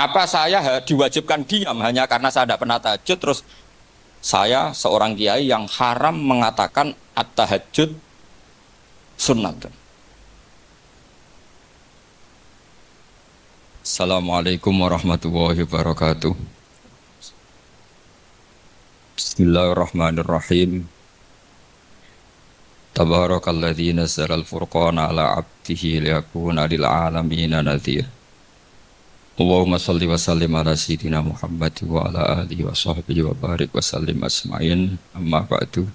Apa saya diwajibkan diam hanya karena saya tidak pernah tahajud, terus saya seorang kiai yang haram mengatakan at-tahajud sunnah. Assalamualaikum warahmatullahi wabarakatuh. Bismillahirrahmanirrahim. Tabarakalladzi nazzala al-furqana ala 'abdihi liyakuna lil 'alamin nadhir. Allahumma shalli wa sallim ala sayyidina Muhammad wa ala alihi wa sahbihi wa barik wa sallim asma'in. Amma ba'du.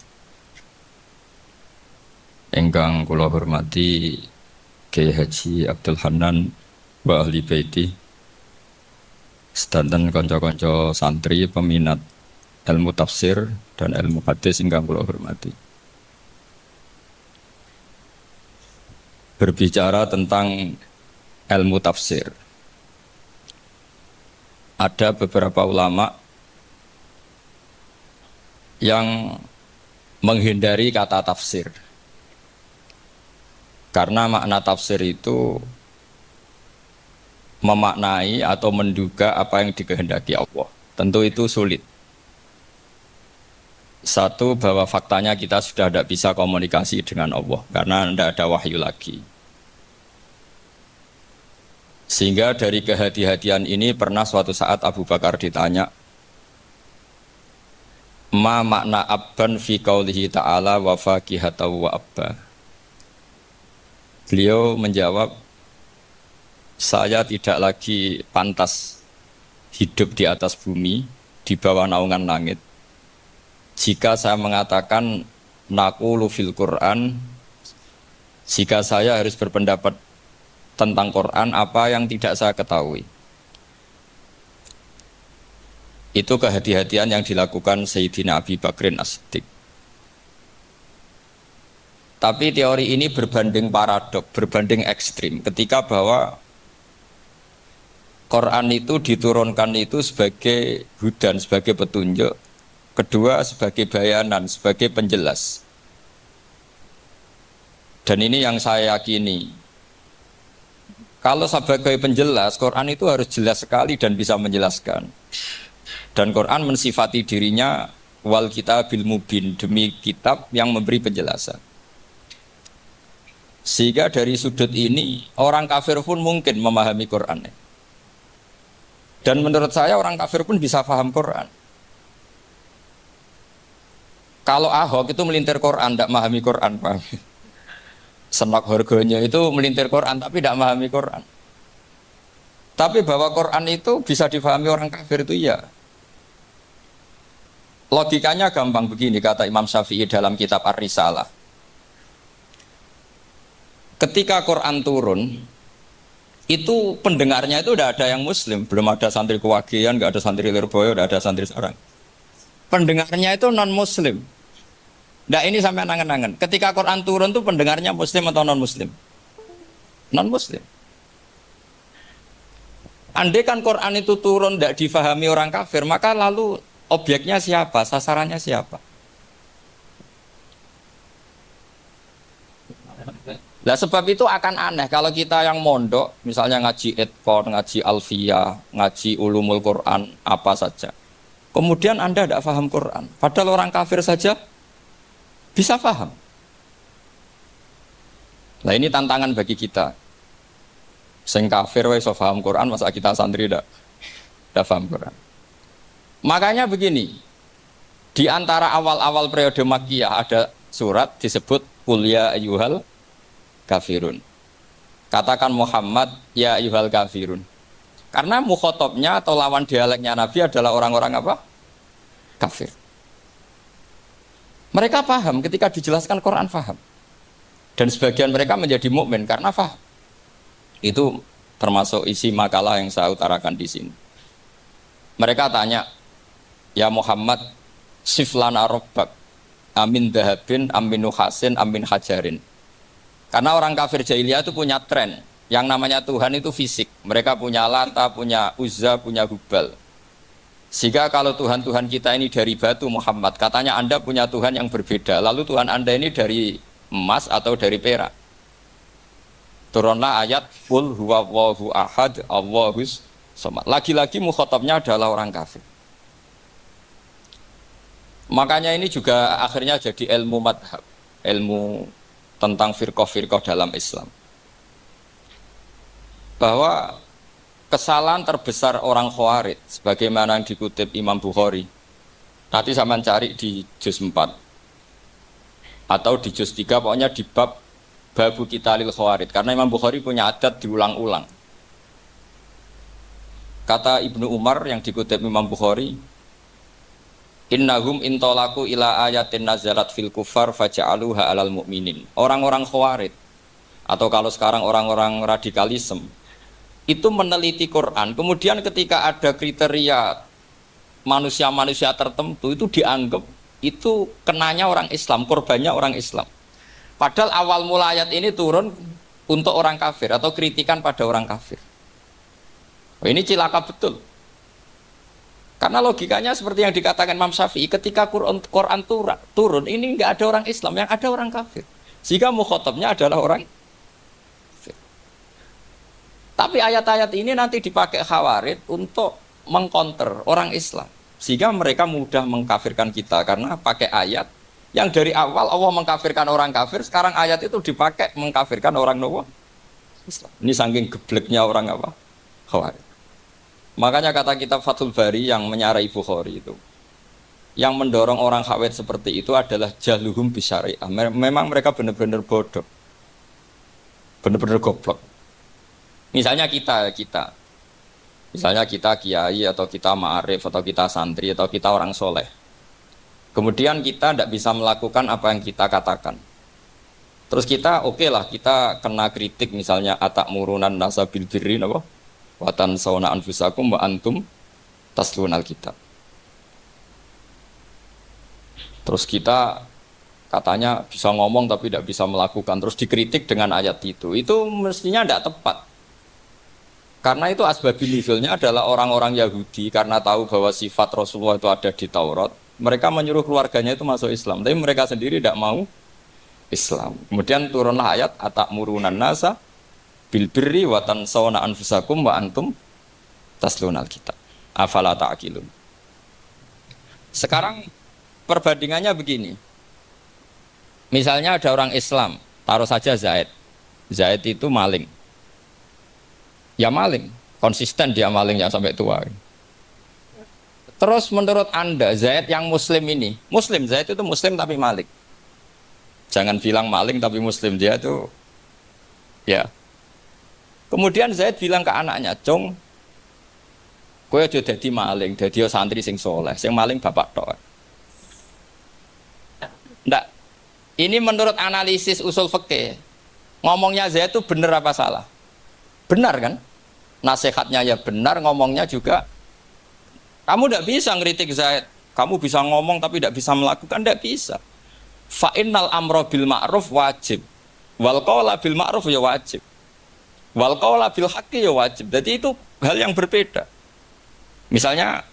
Ingkang kula hormati Kiai Haji Abdul Hanan wa ahli baiti, sedanten kanca-kanca santri peminat ilmu tafsir dan ilmu hadis ingkang kula hormati. Berbicara tentang ilmu tafsir, ada beberapa ulama yang menghindari kata tafsir karena makna tafsir itu memaknai atau menduga apa yang dikehendaki Allah. Tentu itu sulit. Satu, bahwa faktanya kita sudah tidak bisa komunikasi dengan Allah karena tidak ada wahyu lagi. Sehingga dari kehati-hatian ini pernah suatu saat Abu Bakar ditanya, ma makna abban fi qaulihi ta'ala wa faqihatan wa abba. Beliau menjawab, saya tidak lagi pantas hidup di atas bumi, di bawah naungan langit, jika saya mengatakan naqulu fil Quran, jika saya harus berpendapat tentang Quran apa yang tidak saya ketahui. Itu kehati-hatian yang dilakukan Sayyidina Abi Bakrin As-Siddiq. Tapi teori ini berbanding paradok, berbanding ekstrim, ketika bahwa Quran itu diturunkan itu sebagai hudan, sebagai petunjuk, kedua sebagai bayanan, sebagai penjelas. Dan ini yang saya yakini. Kalau sebagai penjelas, Quran itu harus jelas sekali dan bisa menjelaskan. Dan Quran mensifati dirinya wal kitabil mubin, demi kitab yang memberi penjelasan. Sehingga dari sudut ini orang kafir pun mungkin memahami Quran. Dan menurut saya orang kafir pun bisa paham Quran. Kalau Ahok itu melintir Quran, tidak memahami Quran, paham? Senok harganya itu melintir Quran tapi tidak memahami Quran. Tapi bahwa Quran itu bisa difahami orang kafir itu ya. Logikanya gampang begini, kata Imam Syafi'i dalam kitab Ar-Risalah. Ketika Quran turun, itu pendengarnya itu tidak ada yang muslim, belum ada santri Kewagian, nggak ada santri Lirboyo, tidak ada santri sekarang. Pendengarnya itu non muslim. Nah ini sampai nangen-nangen. Ketika Quran turun tuh pendengarnya muslim atau non muslim? Non muslim. Andai kan Quran itu turun tidak difahami orang kafir, maka lalu objeknya siapa? Sasarannya siapa? Nah sebab itu akan aneh kalau kita yang mondok, misalnya ngaji Edkon, ngaji Alfiyah, ngaji Ulumul Quran, apa saja. Kemudian Anda tidak paham Quran, padahal orang kafir saja bisa paham. Nah ini tantangan bagi kita. Sing kafir wis paham Quran, masa kita santri tidak paham Quran. Makanya begini, di antara awal-awal periode Makkiyah ada surat disebut Qul ya ayyuhal kafirun. Katakan Muhammad ya ayyuhal kafirun. Karena mukhotabnya atau lawan dialeknya Nabi adalah orang-orang apa? Kafir. Mereka paham ketika dijelaskan Quran, paham. Dan sebagian mereka menjadi mukmin karena paham. Itu termasuk isi makalah yang saya utarakan di sini. Mereka tanya, ya Muhammad, siflana robbak, amin dahabin, amin nuhasin, amin hajarin. Karena orang kafir jahiliyah itu punya tren, yang namanya Tuhan itu fisik. Mereka punya Lata, punya Uzza, punya Hubal. Sehingga kalau Tuhan-Tuhan kita ini dari batu Muhammad, katanya Anda punya Tuhan yang berbeda. Lalu Tuhan Anda ini dari emas atau dari perak. Turunlah ayat Qul huwallahu ahad Allahus Somad. Lagi-lagi mukhatabnya adalah orang kafir. Makanya ini juga akhirnya jadi ilmu madhab, ilmu tentang firqah-firqah dalam Islam. Bahwa kesalahan terbesar orang Khawarij, sebagaimana yang dikutip Imam Bukhari, nanti saya cari di juz 4 atau di juz 3, pokoknya di bab Babu Qitalil Khawarij, karena Imam Bukhari punya adat diulang-ulang. Kata Ibnu Umar yang dikutip Imam Bukhari, innahum intolaku ila ayatin nazarat fil kufar faja'aluha alal mu'minin. Orang-orang Khawarij, atau kalau sekarang orang-orang radikalisme, itu meneliti Quran, kemudian ketika ada kriteria manusia-manusia tertentu, itu dianggap itu kenanya orang Islam, korbannya orang Islam. Padahal awal mula ayat ini turun untuk orang kafir atau kritikan pada orang kafir. Ini cilaka betul. Karena logikanya seperti yang dikatakan Imam Syafi'i, ketika Quran turun, ini nggak ada orang Islam, yang ada orang kafir. Sehingga mukhatabnya adalah orang kafir. Tapi ayat-ayat ini nanti dipakai Khawarij untuk mengcounter orang Islam. Sehingga mereka mudah mengkafirkan kita, karena pakai ayat yang dari awal Allah mengkafirkan orang kafir, sekarang ayat itu dipakai mengkafirkan orang Islam. Ini saking gebleknya orang apa? Khawarij. Makanya kata kitab Fathul Bari yang menyarai Bukhari itu, yang mendorong orang Khawarij seperti itu adalah jahluhum bisyariah. Memang mereka benar-benar bodoh, benar-benar goblok. Misalnya misalnya kita kiai atau kita ma'arif atau kita santri atau kita orang soleh, kemudian kita tidak bisa melakukan apa yang kita katakan. Terus kita oke lah, kita kena kritik misalnya atakmurunan nasa bil birri apa? Watan sauna anfusakum wa antum taslunal kitab. Terus kita katanya bisa ngomong tapi tidak bisa melakukan, terus dikritik dengan ayat itu mestinya tidak tepat. Karena itu asbabil nuzulnya adalah orang-orang Yahudi, karena tahu bahwa sifat Rasulullah itu ada di Taurat, mereka menyuruh keluarganya itu masuk Islam, tapi mereka sendiri tidak mau Islam. Kemudian turunlah ayat atakmurunan nasa bil birri wa tansawna anfusakum wa antum taslunal kitab afala ta'qilun. Sekarang perbandingannya begini. Misalnya ada orang Islam, taruh saja Zaid. Zaid itu maling. Ya maling, konsisten dia malingnya sampai tua. Terus menurut Anda Zaid yang muslim ini, muslim, Zaid itu muslim tapi maling. Jangan bilang maling tapi muslim, dia itu ya. Kemudian Zaid bilang ke anaknya, "Cung, kowe aja dadi maling, dadi santri sing soleh, sing maling bapak tok." Ndak. Ini menurut analisis usul fikih. Ngomongnya Zaid itu benar apa salah? Benar kan? Nasihatnya ya benar, ngomongnya juga. Kamu tidak bisa ngeritik Zaid. Kamu bisa ngomong tapi tidak bisa melakukan, tidak bisa. Fa innal amra bil ma'ruf wajib. Wal qawla bil ma'ruf ya wajib. Wal qawla bil haqqi ya wajib. Jadi itu hal yang berbeda. Misalnya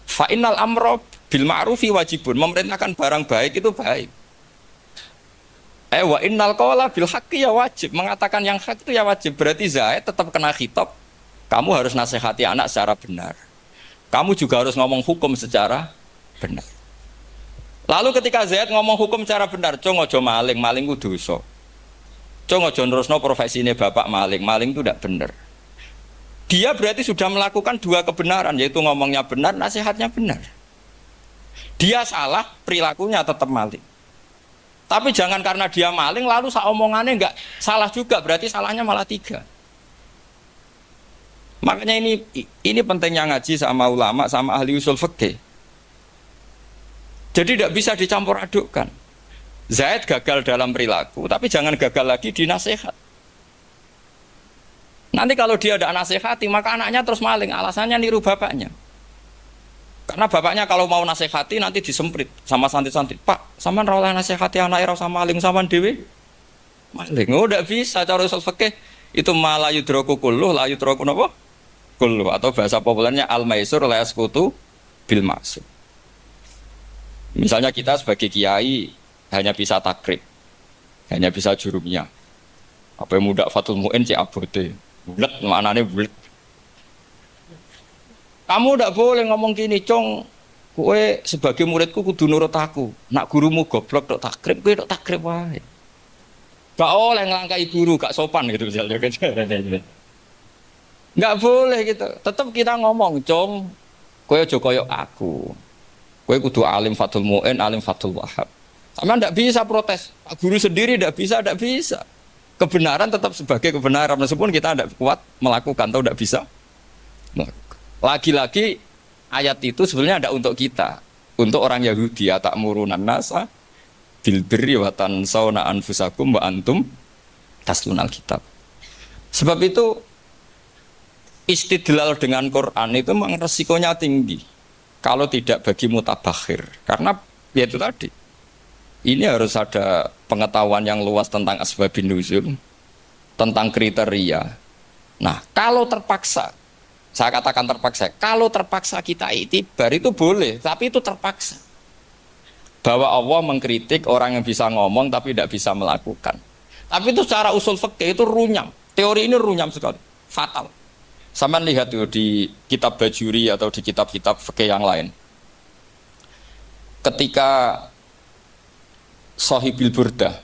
fa innal amra bil ma'rufi wajibun, memerintahkan barang baik itu baik. Wa innal qawla bil haqqi ya wajib, mengatakan yang hak itu ya wajib. Berarti Zaid tetap kena khitab. Kamu harus nasihati anak secara benar. Kamu juga harus ngomong hukum secara benar. Lalu ketika Zaid ngomong hukum secara benar, cung ojo maling, maling ku dosa. Cung ojo nerusno profesine bapak maling, maling itu tidak benar. Dia berarti sudah melakukan dua kebenaran, yaitu ngomongnya benar, nasihatnya benar. Dia salah, perilakunya tetap maling. Tapi jangan karena dia maling lalu omongannya enggak salah juga, berarti salahnya malah 3. Makanya ini pentingnya ngaji sama ulama, sama ahli usul fikih. Jadi tidak bisa dicampur adukkan. Zaid gagal dalam perilaku, tapi jangan gagal lagi di nasihat. Nanti kalau dia tidak nasihati, maka anaknya terus maling, alasannya niru bapaknya. Karena bapaknya kalau mau nasihati nanti disemprit sama santri-santri. Pak, sampean ra oleh nasihati anak ra sama maling sampean dhewe. Maling, oh tidak bisa cara usul fikih. Itu malah yudroku kulluh, la yudroku napa? Kulluh, atau bahasa populernya al-maisur la yasqutu bil maksud. Misalnya kita sebagai kiai hanya bisa takrib, hanya bisa jurumiyah. Apa yang muda Fathul Mu'in cek abote. Bulet maknane bulet. Kamu ndak boleh ngomong gini, Cong. Kowe sebagai muridku kudu nurut aku. Nak gurumu goblok tok takrib, kowe tok takrib wae. Gak oleh ngelangkai guru, gak sopan gitu misalnya. Gak boleh gitu. Tetap kita ngomong, Cong. Kowe aja koyo aku. Kowe kudu alim Fathul Mu'in, alim Fathul Wahab. Sama ndak bisa protes. Guru sendiri ndak bisa, ndak bisa. Kebenaran tetap sebagai kebenaran meskipun kita ndak kuat melakukan atau ndak bisa. Lagi-lagi ayat itu sebenarnya ada untuk kita, untuk orang Yahudi, ta'murunan nasa bil birri wa tansawna anfusakum wa antum taslunal kitab. Sebab itu istidlal dengan Quran itu memang resikonya tinggi kalau tidak bagi mutabakhir, karena ya itu tadi. Ini harus ada pengetahuan yang luas tentang asbabun nuzul, tentang kriteria. Nah, kalau terpaksa, saya katakan terpaksa, kalau terpaksa kita itibar itu boleh, tapi itu terpaksa. Bahwa Allah mengkritik orang yang bisa ngomong tapi tidak bisa melakukan. Tapi itu secara usul fikih itu runyam. Teori ini runyam sekali, fatal. Sama lihat tuh di kitab Bajuri atau di kitab-kitab fikih yang lain. Ketika Shahibil Burdah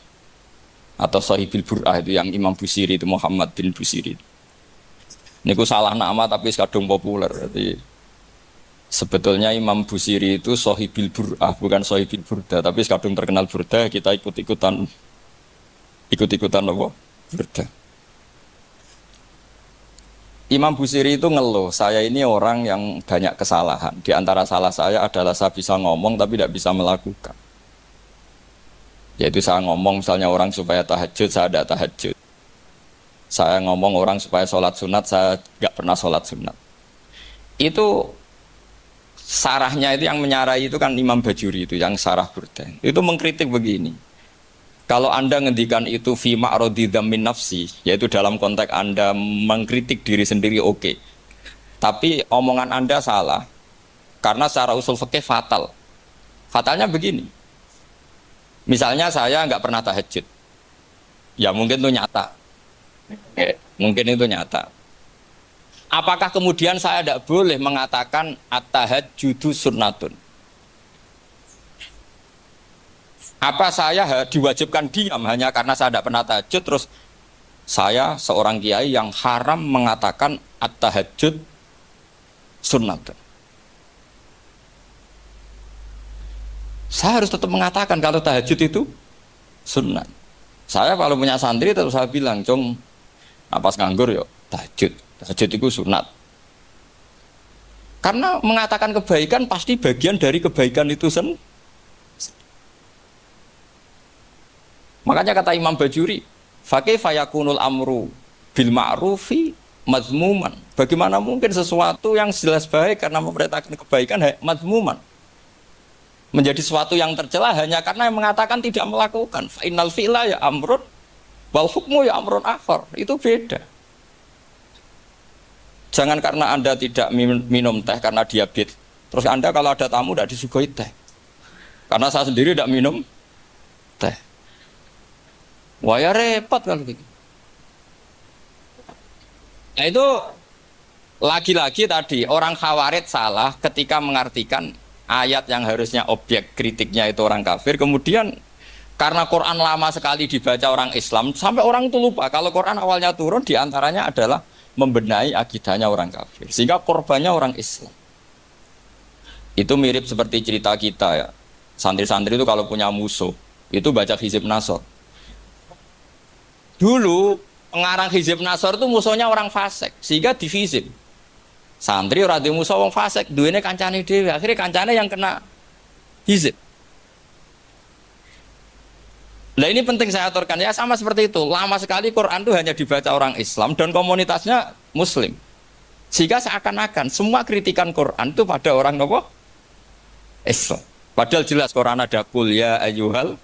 atau Shahibil Bur'ah itu yang Imam Busiri itu Muhammad bin Busiri. Ini ku salah nama tapi kadung populer. Jadi sebetulnya Imam Busiri itu Shahibil Bur'ah bukan Shahibil Burdah, tapi kadung terkenal Burdah, kita ikut-ikutan apa? Burdah. Imam Busiri itu ngeluh, saya ini orang yang banyak kesalahan. Di antara salah saya adalah saya bisa ngomong tapi tidak bisa melakukan. Yaitu saya ngomong misalnya orang supaya tahajud, saya tidak tahajud. Saya ngomong orang supaya sholat sunat, saya nggak pernah sholat sunat. Itu sarahnya itu yang menyarai itu kan Imam Bajuri itu, yang sarah Burdah. Itu mengkritik begini. Kalau Anda ngendikan itu fi ma'radi dzammin nafsi, yaitu dalam konteks Anda mengkritik diri sendiri oke. Tapi omongan Anda salah. Karena secara usul fikih fatal. Fatalnya begini. Misalnya saya nggak pernah tahajud, ya mungkin itu nyata, mungkin itu nyata. Apakah kemudian saya tidak boleh mengatakan at-tahajjudu sunnatun? Apa saya diwajibkan diam hanya karena saya tidak pernah tahajud, terus saya seorang kiai yang haram mengatakan at-tahajjud sunnatun? Saya harus tetap mengatakan kalau tahajud itu sunat. Saya kalau punya santri tetap saya bilang, Cong, napas nganggur yuk, tahajud. Tahajud itu sunat. Karena mengatakan kebaikan pasti bagian dari kebaikan itu sendiri. Makanya kata Imam Bajuri, fakaifa yakunul amru bil ma'rufi mazmuman. Bagaimana mungkin sesuatu yang jelas baik karena memerintahkan kebaikan mazmuman menjadi sesuatu yang tercela hanya karena yang mengatakan tidak melakukan. Fa innal fi'la ya amrun wal hukmu ya amrun akhar. Itu beda. Jangan karena Anda tidak minum teh karena diabetes, terus Anda kalau ada tamu tidak disuguhi teh. Karena saya sendiri tidak minum teh. Wah ya repot kalau begitu. Nah itu lagi-lagi tadi orang Khawarij salah ketika mengartikan ayat yang harusnya objek kritiknya itu orang kafir, kemudian karena Quran lama sekali dibaca orang Islam, sampai orang itu lupa kalau Quran awalnya turun diantaranya adalah membenahi akidahnya orang kafir, sehingga korbannya orang Islam. Itu mirip seperti cerita kita ya, santri-santri itu kalau punya musuh, itu baca Hizib Nasr. Dulu pengarang Hizib Nasr itu musuhnya orang fasik, sehingga dihizib. Santri ora di musuh wong fasik, duwene kancane dhewe, akhirnya kancane yang kena hizib. Nah ini penting saya aturkan ya, sama seperti itu. Lama sekali Quran itu hanya dibaca orang Islam dan komunitasnya Muslim. Sehingga seakan-akan semua kritikan Quran itu pada orang nopo Islam. Padahal jelas Quran ada kul ya ayyuhal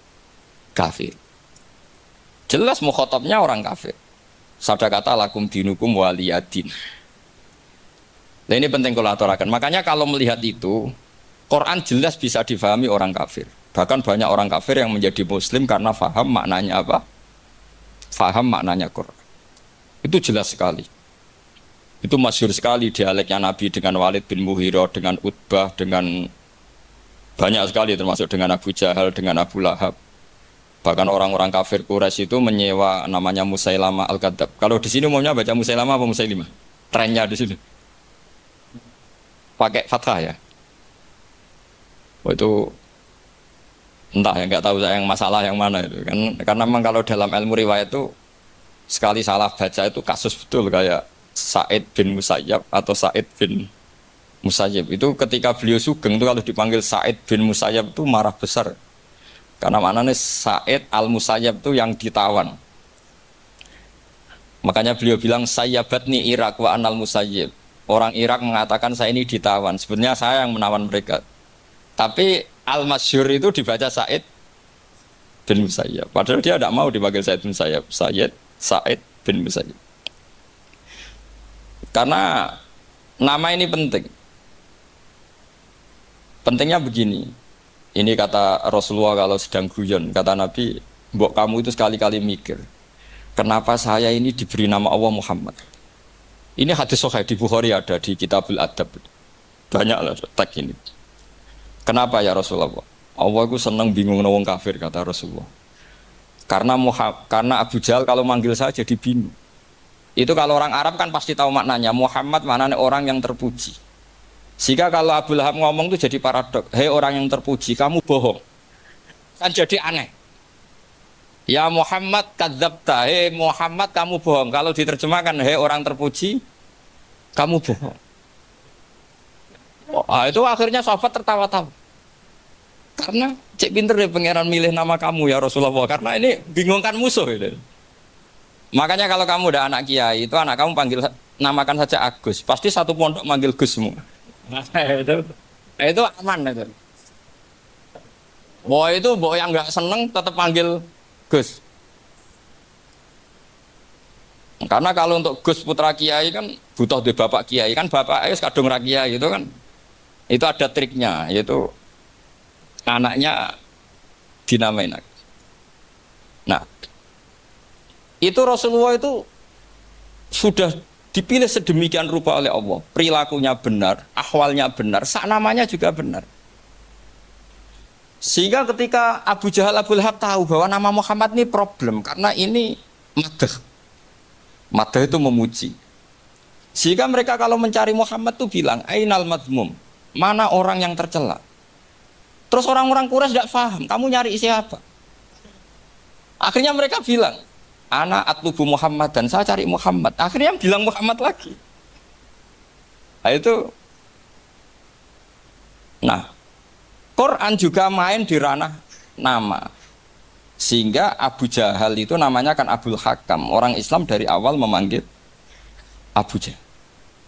kafir. Jelas mukhatabnya orang kafir. Sabda kata lakum dinukum waliyadin. Nah ini penting kalau aturakan. Makanya kalau melihat itu, Quran jelas bisa difahami orang kafir. Bahkan banyak orang kafir yang menjadi Muslim karena faham maknanya apa? Faham maknanya Quran. Itu jelas sekali. Itu masyhur sekali dialeknya Nabi dengan Walid bin Mughirah, dengan Utbah, dengan banyak sekali termasuk dengan Abu Jahal, dengan Abu Lahab. Bahkan orang-orang kafir Quraisy itu menyewa namanya Musailamah Al-Kadzab. Kalau di sini umumnya baca Musailamah apa Musailimah? Trennya di sini. Pakai fathah ya. Oh, itu entah ya, nggak tahu saya yang masalah yang mana itu kan, karena memang kalau dalam ilmu riwayat itu sekali salah baca itu kasus betul, kayak Sa'id bin Musayyab atau Sa'id bin Musayyib itu ketika beliau sugeng itu kalau dipanggil Sa'id bin Musayyab itu marah besar, karena maknanya Sa'id al-Musayyab itu yang ditawan. Makanya beliau bilang sayyabatni Irak wa anal Musayyib. Orang Irak mengatakan saya ini ditawan, sebenarnya saya yang menawan mereka. Tapi al-masyhur itu dibaca Sa'id bin Musayyab. Padahal dia tidak mau dipanggil Sa'id bin Musayyab. Sa'id bin Musayyab. Karena nama ini penting. Pentingnya begini. Ini kata Rasulullah kalau sedang guyon. Kata Nabi, mbok kamu itu sekali-kali mikir, kenapa saya ini diberi nama Allah Muhammad. Ini hadis sahih di Bukhari, ada di Kitabul Adab. Banyaklah teks ini. Kenapa ya Rasulullah? Allah itu senang bingung wong kafir, kata Rasulullah. Karena Abu Jahal kalau manggil saya jadi bingung. Itu kalau orang Arab kan pasti tahu maknanya. Muhammad maknanya orang yang terpuji. Sehingga kalau Abu Lahab ngomong itu jadi paradok. Hei orang yang terpuji, kamu bohong. Kan jadi aneh. Ya Muhammad kadzabta, hei Muhammad kamu bohong. Kalau diterjemahkan, hei orang terpuji, kamu bohong. Itu akhirnya sahabat tertawa-tawa. Karena cek pinter deh pangeran milih nama kamu ya Rasulullah. Karena ini bingungkan musuh. Gitu. Makanya kalau kamu udah anak kiai, itu anak kamu panggil, namakan saja Agus. Pasti satu pondok manggil Gus semua. Itu aman itu. Boy yang nggak seneng tetap panggil Gus. Karena kalau untuk Gus putra kiai kan butuh di bapak kiai, kan bapak kadung ra kiai itu kan. Itu ada triknya, yaitu anaknya dinamain. Nah, itu Rasulullah itu sudah dipilih sedemikian rupa oleh Allah. Perilakunya benar, ahwalnya benar, sak namanya juga benar. Sehingga ketika Abu Jahal, Abu Lahab tahu bahwa nama Muhammad ini problem, karena ini madah. Madah itu memuji. Sehingga mereka kalau mencari Muhammad itu bilang, Ainal madmum, mana orang yang tercela. Terus orang-orang Quraisy tidak paham, kamu nyari siapa? Akhirnya mereka bilang, Ana atlubu Muhammad, dan saya cari Muhammad. Akhirnya bilang Muhammad lagi. Nah itu. Nah, Quran juga main di ranah nama. Sehingga Abu Jahal itu namanya kan Abul Hakam. Orang Islam dari awal memanggil Abu Jahal.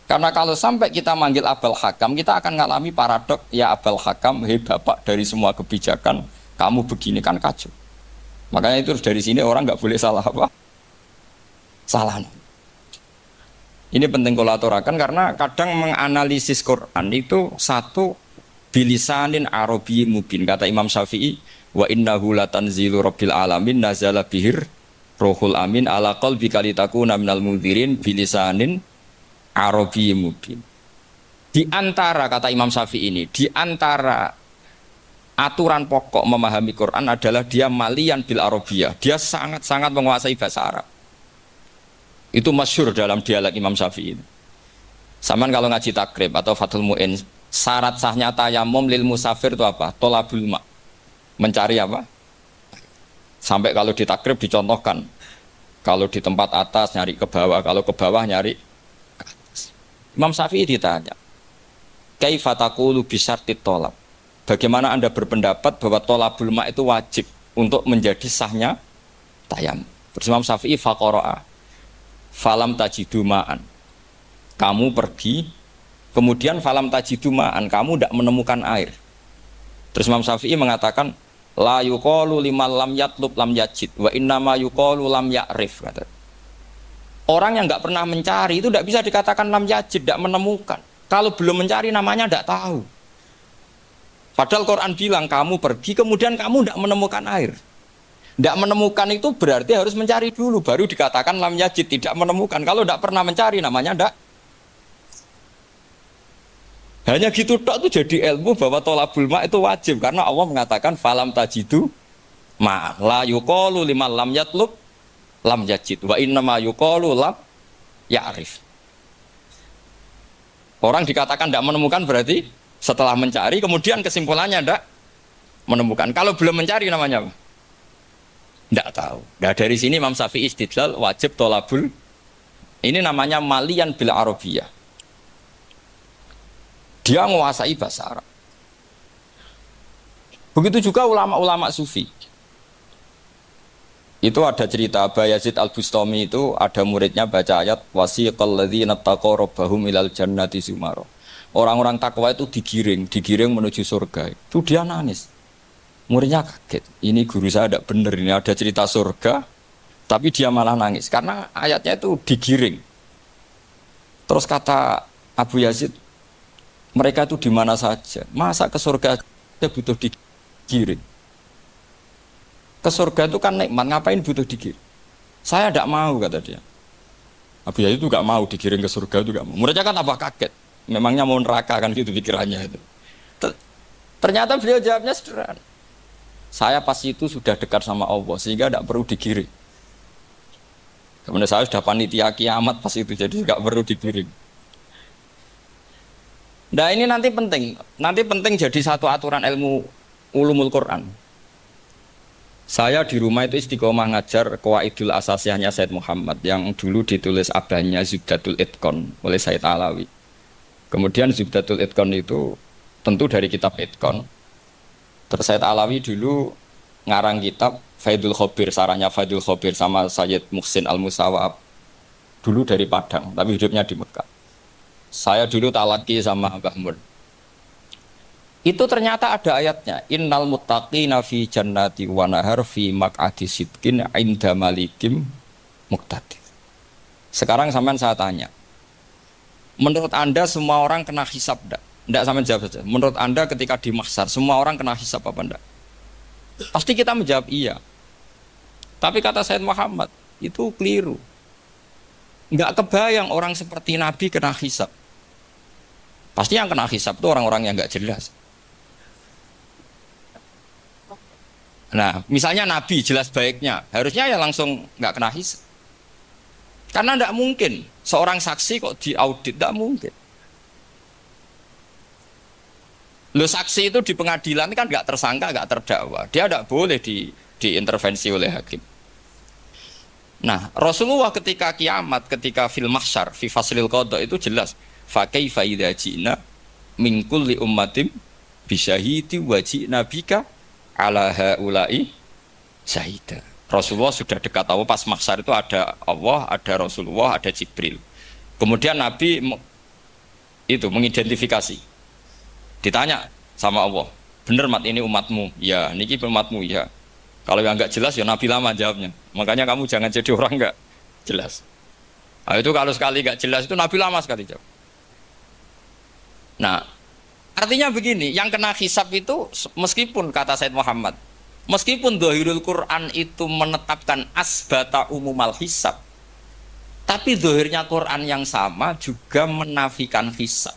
Karena kalau sampai kita manggil Abul Hakam, kita akan mengalami paradok, ya Abul Hakam, hei bapak dari semua kebijakan, kamu begini kan kacau. Makanya itu dari sini orang nggak boleh salah apa? Salah. Ini penting kalau aturakan karena kadang menganalisis Quran itu satu bilisanin Arabi mubin, kata Imam Syafi'i, wa innahu latanzilu rabbil alamin nazala bihir rohul amin ala qalbika litakuna minal mundhirin bilisanin Arabi mubin. Di antara, kata Imam Syafi'i ini, di antara aturan pokok memahami Quran adalah dia malian bil Arabiyah. Dia sangat-sangat menguasai bahasa Arab. Itu masyhur dalam dialek Imam Syafi'i. Saman kalau ngaji takrib atau Fathul Mu'in, syarat sahnya tayamum lil musafir itu apa? Tolabul ma'. Mencari apa? Sampai kalau di takrib dicontohkan. Kalau di tempat atas nyari ke bawah, kalau ke bawah nyari ke atas. Imam Syafi'i ditanya, kaifa taqulu bi syartit tolab? Bagaimana Anda berpendapat bahwa tolabul ma' itu wajib untuk menjadi sahnya tayamum? Terus Imam Syafi'i faqara'a falam tajidu ma'an. Kamu pergi, kemudian falam tajidu ma'an, kamu tidak menemukan air. Terus Imam Syafi'i mengatakan la yuqalu liman lam yatlub lam yajid wa innama yuqalu lam ya'rif, kata. Orang yang nggak pernah mencari itu tidak bisa dikatakan lam yajid, tidak menemukan. Kalau belum mencari namanya tidak tahu. Padahal Quran bilang kamu pergi kemudian kamu tidak menemukan air. Tidak menemukan itu berarti harus mencari dulu baru dikatakan lam yajid, tidak menemukan. Kalau tidak pernah mencari namanya tidak Hanya gitu tok tuh jadi ilmu bahwa tolabul ma itu wajib karena Allah mengatakan falam tajidu ma la yuqalu liman lam yatlub lam yajid wa innama yuqalu lam ya'rif. Orang dikatakan tidak menemukan berarti setelah mencari kemudian kesimpulannya tidak menemukan. Kalau belum mencari namanya apa? Tidak tahu. Nah, dari sini Imam Syafi'i istidlal wajib tolabul. Ini namanya malian bil arabiyah. Dia menguasai bahasa Arab. Begitu juga ulama-ulama sufi. Itu ada cerita Bayazid Al-Bustami itu ada muridnya baca ayat wasiqal ladzina taqaw rabbahum ilal jannati zumara. Orang-orang takwa itu digiring menuju surga. Itu dia nangis. Muridnya kaget. Ini guru saya tidak benar, ini ada cerita surga tapi dia malah nangis karena ayatnya itu digiring. Terus kata Abu Yazid, mereka itu di mana saja. Masa ke surga aja butuh digiring? Ke surga itu kan nikmat, ngapain butuh digiring? Saya tidak mau, kata dia. Abu Yazid itu gak mau digiring ke surga, itu gak mau. Muridnya kan tambah kaget. Memangnya mau neraka kan gitu pikirannya itu. Ternyata beliau jawabnya sederhana. Saya pas itu sudah dekat sama Allah sehingga tidak perlu digiring. Kemudian saya sudah panitia kiamat pas itu, jadi tidak perlu digiring. Nah ini nanti penting jadi satu aturan ilmu ulumul Quran. Saya di rumah itu istiqomah ngajar Qawaidul Asasiyahnya Said Muhammad yang dulu ditulis abahnya Zubdatul Itqan oleh Said Alawi. Kemudian Zubdatul Itqan itu tentu dari kitab Itqan. Terus Said Alawi dulu ngarang kitab Faidul Khobir, sarannya Faidul Khobir sama Sayyid Muhsin Al-Musawab. Dulu dari Padang, tapi hidupnya di Mekah. Saya dulu talaki sama Mbah Mun. Itu ternyata ada ayatnya. Innal muttaqina fi jannati wa nahar fi maq'adi sidqin 'inda malikim muqtadir. Sekarang sampean saya tanya. Menurut Anda semua orang kena hisab enggak? Enggak, sampean jawab saja. Menurut Anda ketika di mahsyar semua orang kena hisab apa enggak? Pasti kita menjawab iya. Tapi kata Said Muhammad, itu keliru. Enggak kebayang orang seperti Nabi kena hisab. Pasti yang kena hisab itu orang-orang yang enggak jelas. Nah, misalnya Nabi jelas baiknya, harusnya ya langsung enggak kena hisab. Karena enggak mungkin seorang saksi kok diaudit, enggak mungkin. Lo saksi itu di pengadilan kan enggak tersangka, enggak terdakwa. Dia enggak boleh diintervensi oleh hakim. Nah, Rasulullah ketika kiamat, ketika fil mahsyar, fi faslil qada itu jelas. Fa kaifa idza ji'na min kulli ummatin bisyahidi wa ji'na bika ala haula'i syahida. Rasulullah sudah dekat Allah, pas mahsyar itu ada Allah, ada Rasulullah, ada Jibril. Kemudian Nabi itu mengidentifikasi. Ditanya sama Allah, bener mat ini umatmu? Ya, niki umatmu ya. Kalau yang enggak jelas ya Nabi lama jawabnya. Makanya kamu jangan jadi orang enggak jelas. Nah, itu kalau sekali enggak jelas itu Nabi lama sekali jawab. Nah, artinya begini, yang kena hisab itu meskipun kata Said Muhammad, meskipun Dhahirul Quran itu menetapkan asbata umumal hisab, tapi zahirnya Quran yang sama juga menafikan hisab.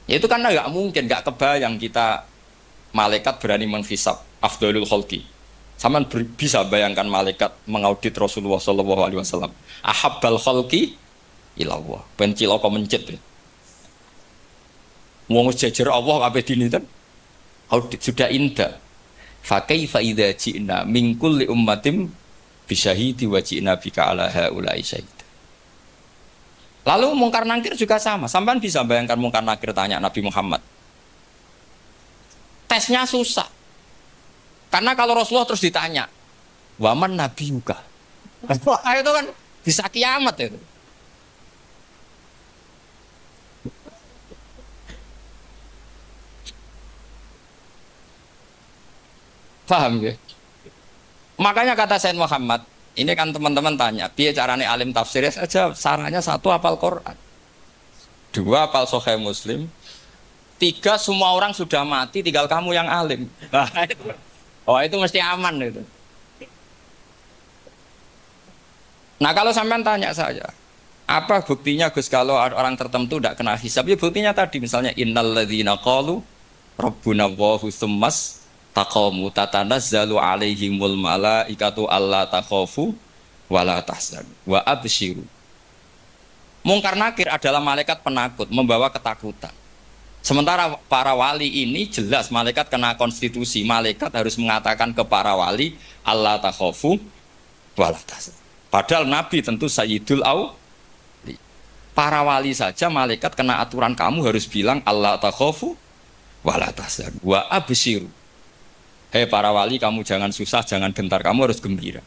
Ya itu karena enggak mungkin, enggak kebayang kita malaikat berani menghisab afdhalul khalqi. Sama bisa bayangkan malaikat mengaudit Rasulullah SAW. Ahabbal khalqi ilallah. Benci loko mencit ya. Wong jejer Allah kabeh dinten audit sudah indah. Fa kaifa idza ji'na min kulli ummatin bisyahidi wa ji'na bika ala haula'i syahid. Lalu mungkar nakir juga sama. Sampean bisa bayangkan mungkar nakir tanya Nabi Muhammad. Tesnya susah. Karena kalau Rasulullah terus ditanya, waman nabi yuka. Wah, itu kan bisa kiamat itu. Paham ya? Makanya kata Said Muhammad, ini kan teman-teman tanya, biar caranya alim tafsirnya saja, sarannya satu hafal Quran, dua hafal Sahih Muslim, tiga semua orang sudah mati, tinggal kamu yang alim. Nah, itu. Oh itu mesti aman itu. Nah kalau sampean tanya saya, Apa buktinya Gus kalau orang tertentu tidak kena hisab? Ya buktinya tadi misalnya innalladzina qalu rabbuna Allahu tsummas taqamu tatanazzalu alaihimul malaikatu alla takhafu wala tahzanu wa absyiru. Mungkar nakir adalah malaikat penakut membawa ketakutan. Sementara para wali ini jelas malaikat kena konstitusi. Malaikat harus mengatakan ke para wali alla takhafu wala tahzanu. Padahal Nabi tentu Sayyidul Awliya. Para wali saja malaikat kena aturan kamu harus bilang Allah takhafu wala tahzanu wa absyiru. Hei para wali, kamu jangan susah, jangan gentar, kamu harus gembira.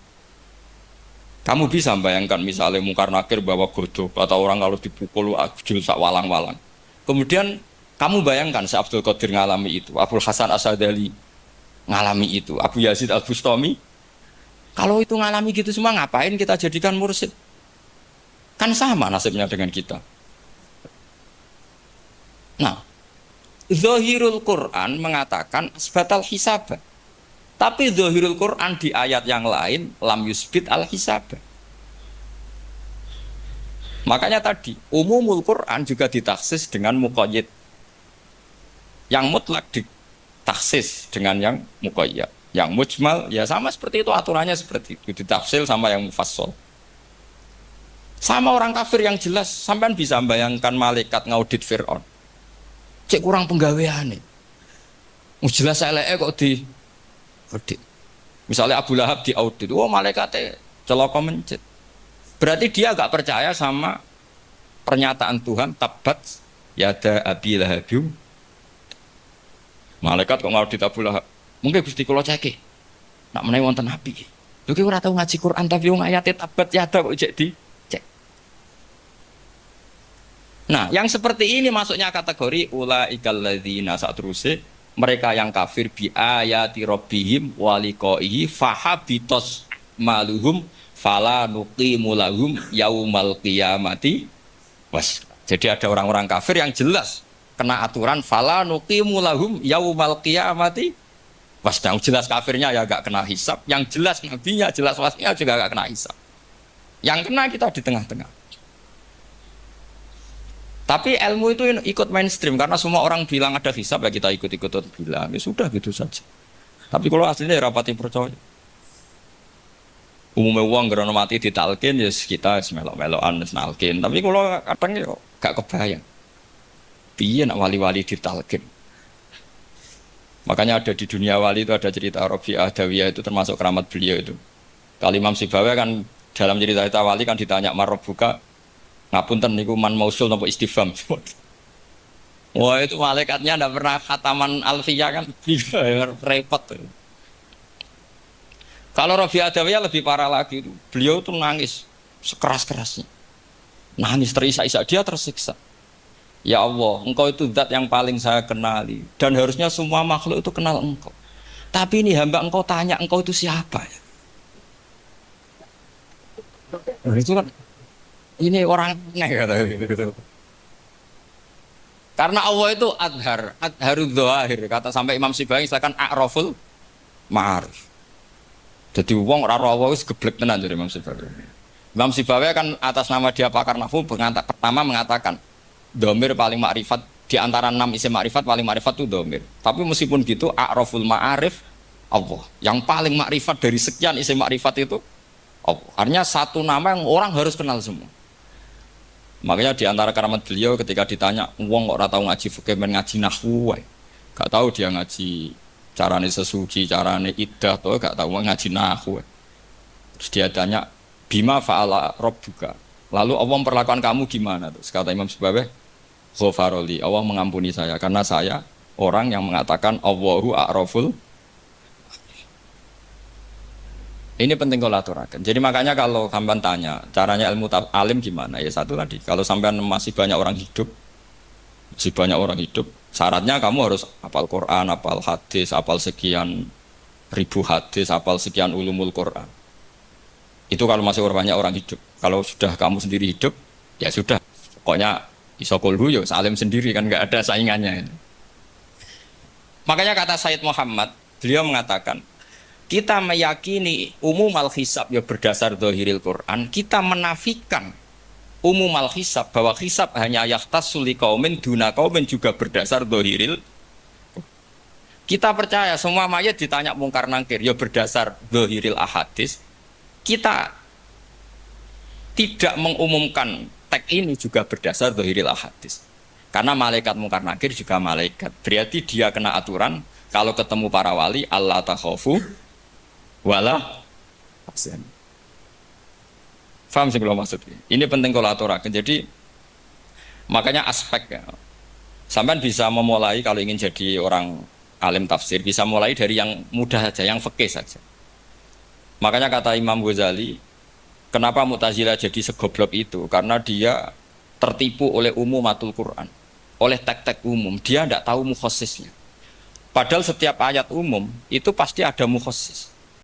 Kamu bisa bayangkan misalnya mungkar nakir bawa godok atau orang kalau dipukul ajul sak walang-walang. Kemudian kamu bayangkan si Abdul Qadir ngalami itu, Abdul Hasan Asadali ngalami itu, Abu Yazid Al-Bustami. Kalau itu ngalami gitu semua, ngapain kita jadikan mursyid? Kan sama nasibnya dengan kita. Nah, Zahirul Quran mengatakan asbatal hisab. Tapi Zahirul Quran di ayat yang lain lam yusbit al hisab. Makanya tadi umumul Quran juga ditaksis dengan muqayyid. Yang mutlak ditaksis dengan yang muqayyad. Yang mujmal ya sama seperti itu, aturannya seperti itu, ditafsil sama yang mufassal. Sama orang kafir yang jelas, sampean bisa bayangkan malaikat ngaudit Fir'aun. Cek kurang penggaweane. Jelas eleke kok di audit. Misalnya Abu Lahab di audit, oh malaikatnya celaka mencet. Berarti dia agak percaya sama pernyataan Tuhan tabat yada abi lahabim. Malaikat kok ngaudit Abu Lahab. Mungkin Gusti kula ceke. Nak menawi wonten api. Lho ki ora tau ngaji Quran tapi wong ayate tabat yada kok cek di. Nah, yang seperti ini masuknya kategori ulaikal ladzina satruse, mereka yang kafir bi ayati rabbihim wa liqaihi fahabitos maluhum fala nuqimu lahum yaumal qiyamati was. Jadi ada orang-orang kafir yang jelas kena aturan fala nuqimu lahum yaumal qiyamati was. Yang jelas kafirnya ya gak kena hisab, yang jelas nabinya, jelas wasinya juga gak kena hisab. Yang kena kita di tengah-tengah. Tapi ilmu itu ikut mainstream karena semua orang bilang ada hisab ya kita ikut-ikut bilang ya sudah gitu saja. Tapi kalau aslinya ya rapati percaya. Umumnya uang gerono mati ditalkin ya kita melok-melokan nalkin. Tapi kalau kadang ya gak kebayang. Piye nak wali-wali ditalkin. Makanya ada di dunia wali itu ada cerita Rabi'ah Adawiyah itu termasuk keramat beliau itu. Kalau Imam Sibawi kan dalam cerita wali kan ditanya marabbuka. Ngapunten niku man mausul nopo istifham. Wah itu malaikatnya ndak pernah khataman alfiyah kan repot. Kalau Rabi'ah Adawiyah lebih parah lagi itu. Beliau tuh nangis sekeras-kerasnya. Nangis terisak-isak, dia tersiksa. Ya Allah, engkau itu zat yang paling saya kenali dan harusnya semua makhluk itu kenal engkau. Tapi ini hamba engkau tanya engkau itu siapa ya? Itu kan ini orang gitu. Karena Allah itu adharud dzahir kata sampai Imam Sibawi misalkan a'raful ma'arif. Jadi wong ora Allah wis geblek tenan dari Imam Sibawi. Imam Sibawi kan atas nama dia pakar nahwu pertama mengatakan dhamir paling makrifat di antara 6 isim makrifat paling makrifat itu dhamir. Tapi meskipun gitu a'raful ma'arif Allah. Yang paling makrifat dari sekian isim makrifat itu Allah. Artinya satu nama yang orang harus kenal semua. Makanya di antara keramat beliau ketika ditanya, wong kok ora tau ngaji fikih men ngaji nahwu wae. Gak tahu dia ngaji carane sesuci, carane iddah to gak tahu ngaji nahwu. Terus dia tanya, "Bima fa'ala rabbuka?" Lalu Allah memperlakukan kamu gimana? Terus kata Imam Sibawi, "Ghafaroli, Allah mengampuni saya karena saya orang yang mengatakan Allahu a'raful." Ini penting kalau aturakan. Jadi makanya kalau sampean tanya, caranya ilmu alim gimana? Ya satu tadi, kalau sampean masih banyak orang hidup, syaratnya kamu harus hafal Quran, hafal hadis, hafal sekian ribu hadis, hafal sekian ulumul Quran. Itu kalau masih banyak orang hidup. Kalau sudah kamu sendiri hidup, ya sudah. Pokoknya isokulhu ya salim sendiri kan nggak ada saingannya. Makanya kata Sayyid Muhammad, beliau mengatakan, kita meyakini umum al-hisab ya berdasar dzahiril Quran, kita menafikan umum al hisab, bahwa hisab hanya yahtassul liqaumin duna qaumin juga berdasar dohiril. Kita percaya semua mayat ditanya mungkar nangkir ya berdasar dohiril ahadis. Kita tidak mengumumkan teks ini juga berdasar dohiril ahadis. Karena malaikat mungkar nangkir juga malaikat. Berarti dia kena aturan kalau ketemu para wali Allah takhofu wala tahzanu. Faham sih kalau maksudnya? Ini penting kalau aturakan. Jadi makanya aspek ya. Sampai bisa memulai kalau ingin jadi orang alim tafsir bisa mulai dari yang mudah saja, yang fikih saja. Makanya kata Imam Ghazali, kenapa Mu'tazilah jadi segoblok itu? Karena dia tertipu oleh umumatul Quran, oleh teks-teks umum. Dia tidak tahu mukhassisnya. Padahal setiap ayat umum itu pasti ada mukhasis.